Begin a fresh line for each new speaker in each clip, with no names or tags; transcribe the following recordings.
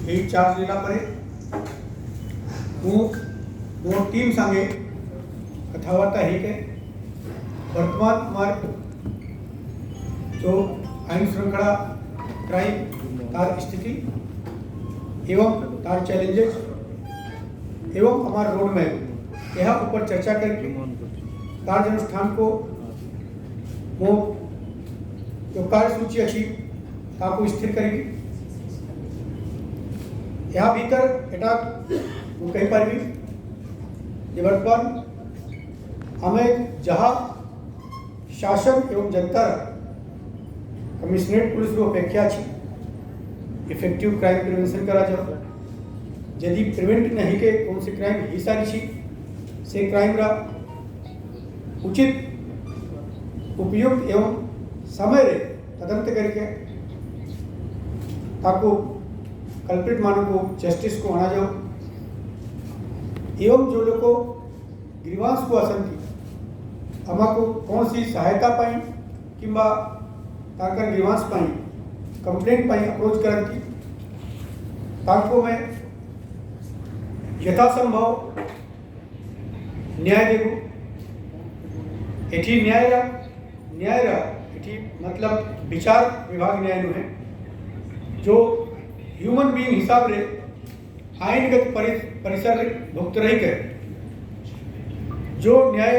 यही चार्ज लेला पड़े। हूँ मो टीम संगे कथावार्ता ही के वर्तमान हमारे जो आईन श्रृंखला क्राइम तार स्थिति एवं तार चैलेंजेस एवं हमारा रोड मैप यह ऊपर चर्चा करके कार्य अनुष्ठान को वो जो कार्य सूची अच्छी ताको स्थिर करेगी। यहाँ भीतर एटा वो कही पारबी जे वर्तमान हमें जहाँ शासन एवं जनता कमिश्नरेट पुलिस अपेक्षा अच्छी इफेक्टिव क्राइम प्रिवेंशन करा जाओ। यदि प्रिवेंट नहीं के कौन से क्राइम ही सारी छी से क्राइम रा उचित उपयुक्त एवं समय रे तदंत करके ताको कल्प्रिट मानों को जस्टिस को आना जाओ एवं जो लोग को ग्रीवांस को असंति अमा को कौन सी सहायता पाई किंबा ताकर ग्रीवांस पाई कंप्लेंट पाई अप्रोच करती ताको में यथासंभव न्याय देगो। एठी न्याय रा एठी मतलब विचार विभाग न्याय नु है जो ह्यूमन बीइंग हिसाब रे आईनगत परिसर रे भुगत रही के जो न्याय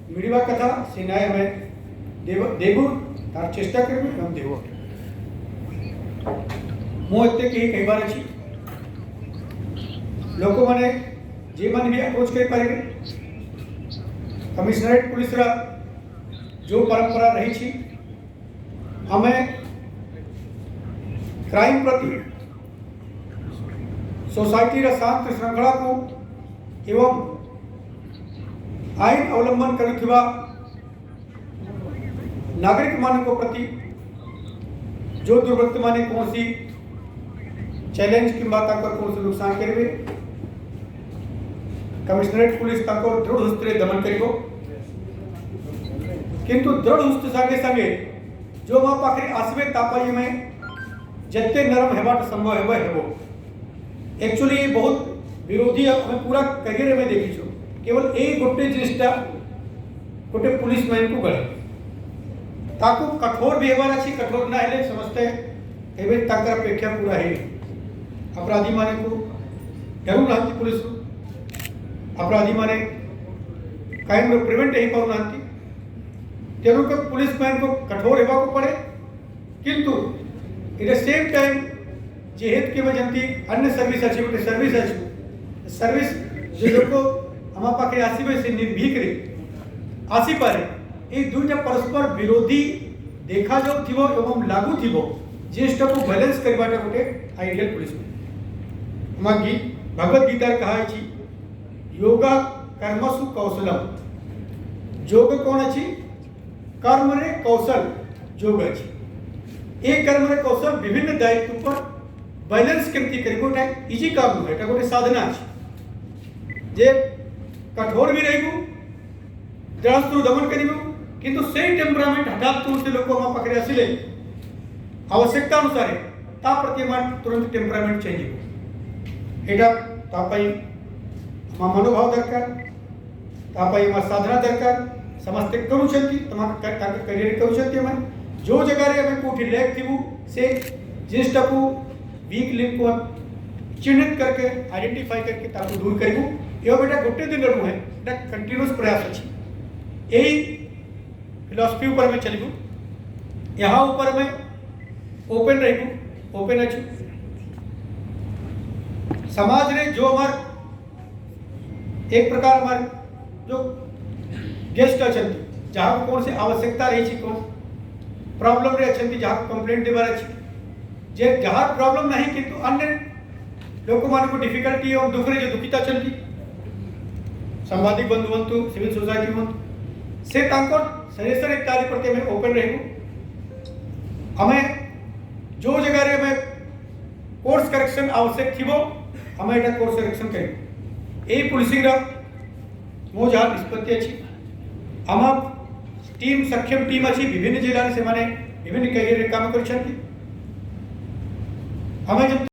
मिलवा कथा से न्याय में देगो तार चेष्टा करबे हम देगो। मो एते के कई बार अछि लोक माने जे मन भी अप्रोच कर पारे कमिश्नरेट पुलिस रा जो परंपरा रही छी हमें क्राइम प्रति सोसाइटी रा शांत श्रृंखला को एवं आईन अवलंबन करुवा नागरिक मान को प्रति जो दुर्वृत्त माने कौन सी चैलेंज कि कौन से नुकसान करेंगे कमिश्नरेट पुलिस दृढ़ हस्ते दमन करिबो। किंतु दृढ़ हस्त संगे संगे जो वहाँ पाखे आसवे तापाई में जत्ते नरम हेबाट संभव हेबो हेबो एक्चुअली बहुत विरोधी हमें पूरा करियर में देखी छो केवल एक गोटे जिनिसटा गोटे पुलिस मैन को गले ताको कठोर भी हेबार अछि कठोर ना हेले समझते एबे ताकर अपेक्षा पूरा है अपराधी माने को डरू नांती पुलिस अपराधी माने क्राइम रो प्रिवेंट ही पाउ नांती तेरू के पुलिस मैन को कठोर हेबा को पड़े। किंतु इन सेम टाइम जेहेत के वजंती अन्य सर्विस अछि गोटे सर्विस जे लोग को हमा पाखे आसीबे से निर्भीक रे आसी पारे ए दुईटा परस्पर विरोधी देखा जाऊ थिबो एवं लागू थिबो जेष्टा को बैलेंस करबाटा गोटे आइडियल पुलिस में मागी भगवत गीता कहा छी योगा कर्मसु कौशलम योग कौन अछि कर्म रे कौशल योग अछि एक कर्म रे कौशल विभिन्न दायित्व पर बैलेंस केमती करिबो टा इजी काम है टा गोटे साधना अछि जे कठोर भी रहिबो जड़स्तु दमन करिबो किंतु सेम टेम्परामेंट हठात तुम से लोग वहाँ पकड़े आसिले आवश्यकता अनुसार ता प्रति तुरंत टेम्परामेंट चेंज हो एटा तापाई हम मनोभाव दरकार तापाई हम साधना दरकार समस्त करूछंती तमाम करियर करूछंती हम जो जगह रे हमें कोठी लैक थिबु से जिसटा को वीक लिंक को चिन्हित करके आइडेंटिफाई करके ताको दूर करिबु यो बेटा गोटे दिन रू है एटा कंटीन्यूअस प्रयास अछि एही फिलॉसफी ऊपर में चलिबू यहाँ ऊपर में ओपन रहिबू ओपन अच्छू समाज रे जो हमार एक प्रकार हमार जो गेस्ट अछंती जहाँ कौन से आवश्यकता रही छी कौन प्रॉब्लम रे अछंती जहाँ कंप्लेंट देबार अछि जे जहाँ प्रॉब्लम नहीं किंतु अन्य लोक मान को डिफिकल्टी और दुखरे जो दुखिता चलती सांबादिक बंधु बंतु सिविल सोसाइटी बंतु से तांको सरेसर इत्यादि प्रति में ओपन रहेगो हमें जो जगह रे में कोर्स करेक्शन आवश्यक थी वो हमें एटा कोर्स करेक्शन करें ए पुलिसिंग रा मो जहाँ निष्पत्ति अच्छी हम टीम सक्षम टीम अच्छी विभिन्न जिला से माने विभिन्न करियर काम कर हमें जब